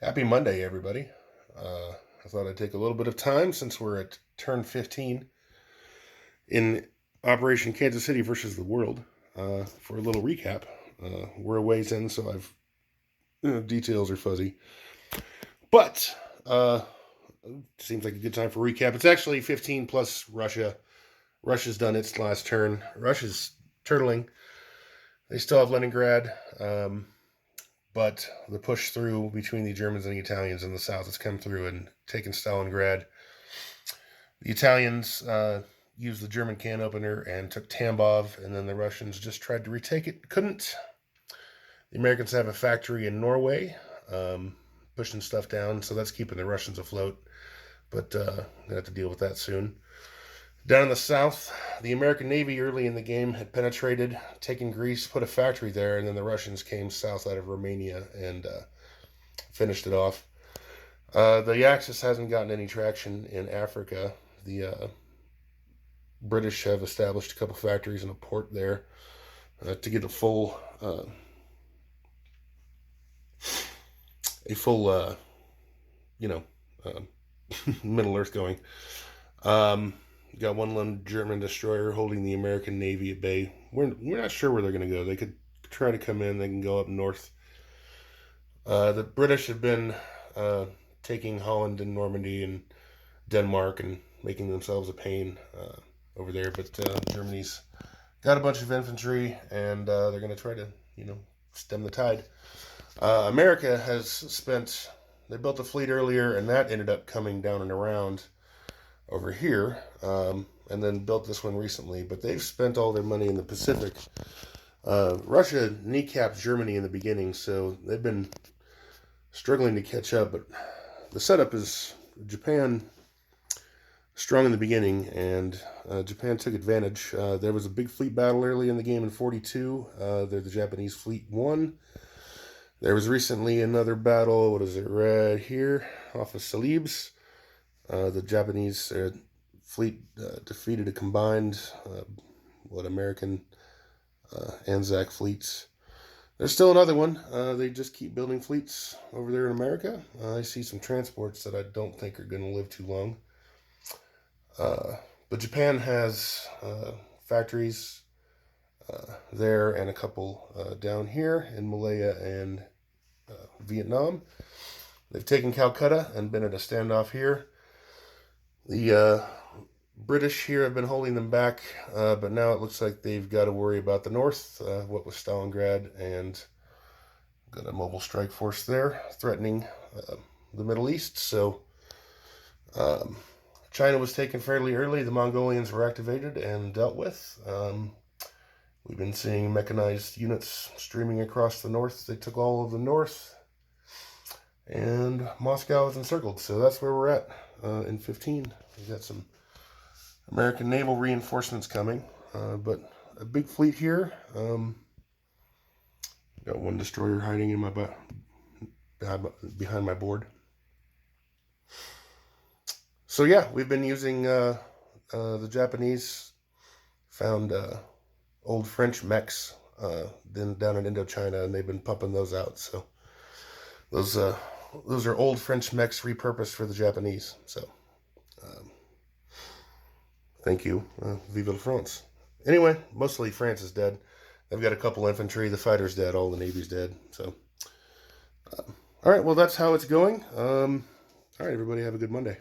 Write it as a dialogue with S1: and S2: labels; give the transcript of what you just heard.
S1: Happy Monday, everybody. I thought I'd take a little bit of time since we're at turn 15 in Operation Kansas City versus the World for a little recap. We're a ways in, so details are fuzzy. But seems like a good time for recap. It's actually 15 plus Russia. Russia's done its last turn. Russia's turtling. They still have Leningrad. But the push through between the Germans and the Italians in the south has come through and taken Stalingrad. The Italians used the German can opener and took Tambov, and then the Russians just tried to retake it. Couldn't. The Americans have a factory in Norway, pushing stuff down, so that's keeping the Russians afloat. But going to have to deal with that soon. Down in the south, the American Navy early in the game had penetrated, taken Greece, put a factory there, and then the Russians came south out of Romania and finished it off. The Axis hasn't gotten any traction in Africa. The British have established a couple factories and a port there to get a full Middle Earth going. Got one lone German destroyer holding the American Navy at bay. We're not sure where they're going to go. They could try to come in. They can go up north. The British have been taking Holland and Normandy and Denmark and making themselves a pain over there. But Germany's got a bunch of infantry, and they're going to try to, stem the tide. America has spent... They built a fleet earlier, and that ended up coming down and around over here, and then built this one recently, but they've spent all their money in the Pacific. Russia kneecapped Germany in the beginning, so they've been struggling to catch up, but the setup is Japan strong in the beginning, and Japan took advantage. There was a big fleet battle early in the game in 42. The Japanese fleet won. There was recently another battle, right here, off of Celebes. The Japanese fleet defeated a combined, American Anzac fleets. There's still another one. They just keep building fleets over there in America. I see some transports that I don't think are going to live too long. But Japan has factories there and a couple down here in Malaya and Vietnam. They've taken Calcutta and been at a standoff here. The British here have been holding them back, but now it looks like they've got to worry about the north, what with Stalingrad, and got a mobile strike force there threatening the Middle East. So China was taken fairly early. The Mongolians were activated and dealt with. We've been seeing mechanized units streaming across the north. They took all of the north, and Moscow is encircled. So that's where we're at in 15. We've got some American naval reinforcements coming, but a big fleet here. Got one destroyer hiding in my behind my board. So yeah, we've been using the Japanese found old French mechs then down in Indochina, and they've been pumping those out. So those are old French mechs repurposed for the Japanese. So thank you, Vive la France. Anyway, mostly France is dead. They've got a couple infantry. The fighter's dead. All the Navy's dead. So all right, well, that's how it's going. All right, everybody, have a good Monday.